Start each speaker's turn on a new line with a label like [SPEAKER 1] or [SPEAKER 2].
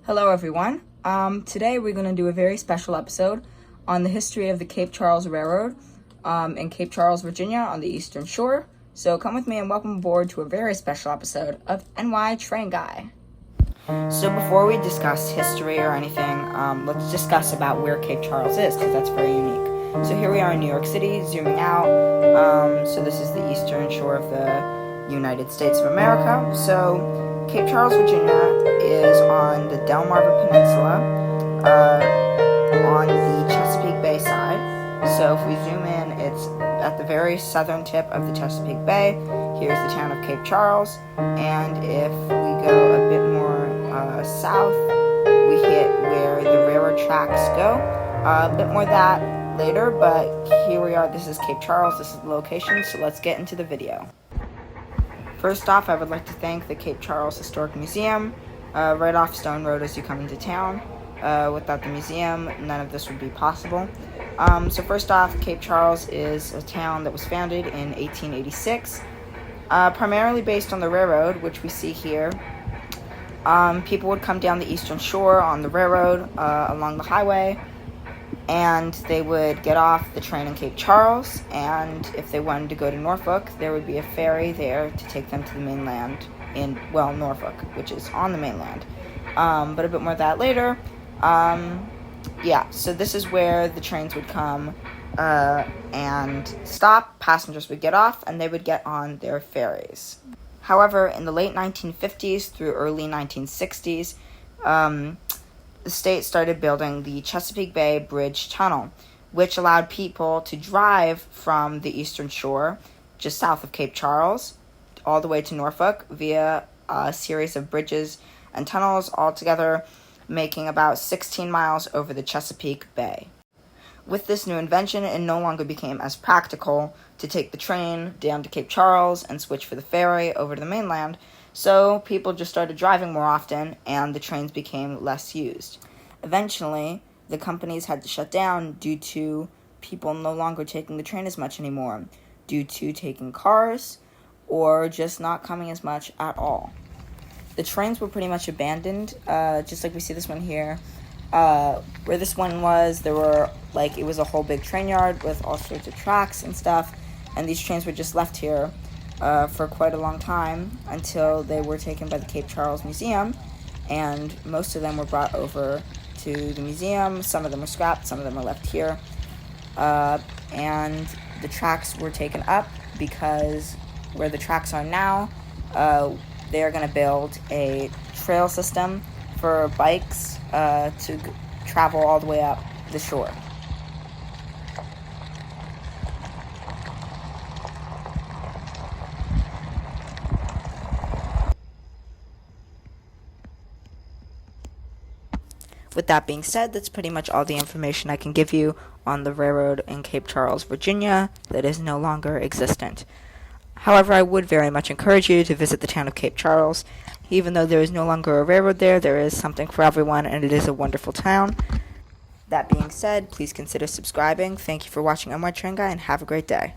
[SPEAKER 1] Hello everyone. Today we're going to do a very special episode on the history of the Cape Charles Railroad in Cape Charles, Virginia on the Eastern Shore. So come with me and welcome aboard to a very special episode of NY Train Guy. So before we discuss history or anything, let's discuss about where Cape Charles is, because that's very unique. So here we are in New York City, zooming out. So this is the Eastern Shore of the United States of America. So Cape Charles, Virginia is on the Delmarva Peninsula, on the Chesapeake Bay side. So if we zoom in, it's at the very southern tip of the Chesapeake Bay. Here's the town of Cape Charles, and if we go a bit more south, we hit where the railroad tracks go. A bit more of that later, but here we are. This is Cape Charles. This is the location, so let's get into the video. First off, I would like to thank the Cape Charles Historic Museum, right off Stone Road as you come into town. Without the museum, none of this would be possible. So first off, Cape Charles is a town that was founded in 1886, primarily based on the railroad, which we see here. People would come down the Eastern Shore on the railroad, along the highway, and they would get off the train in Cape Charles, and if they wanted to go to Norfolk, there would be a ferry there to take them to the mainland in, Norfolk, which is on the mainland. But a bit more of that later. So this is where the trains would come and stop, passengers would get off, and they would get on their ferries. However, in the late 1950s through early 1960s, the state started building the Chesapeake Bay Bridge Tunnel, which allowed people to drive from the Eastern Shore, just south of Cape Charles, all the way to Norfolk via a series of bridges and tunnels, altogether making about 16 miles over the Chesapeake Bay. With this new invention, it no longer became as practical to take the train down to Cape Charles and switch for the ferry over to the mainland, so people just started driving more often, and the trains became less used. Eventually, the companies had to shut down due to people no longer taking the train as much anymore, due to taking cars, or just not coming as much at all. The trains were pretty much abandoned, just like we see this one here. Where this one was, there were, it was a whole big train yard with all sorts of tracks and stuff, and these trains were just left here for quite a long time until they were taken by the Cape Charles Museum, and most of them were brought over to the museum. Some of them were scrapped, some of them were left here, and the tracks were taken up because where the tracks are now, they are going to build a trail system for bikes to travel all the way up the shore. With that being said, that's pretty much all the information I can give you on the railroad in Cape Charles, Virginia, that is no longer existent. However, I would very much encourage you to visit the town of Cape Charles. Even though there is no longer a railroad there is something for everyone, and it is a wonderful town. That being said, please consider subscribing. Thank you for watching NY Train Guy, and have a great day.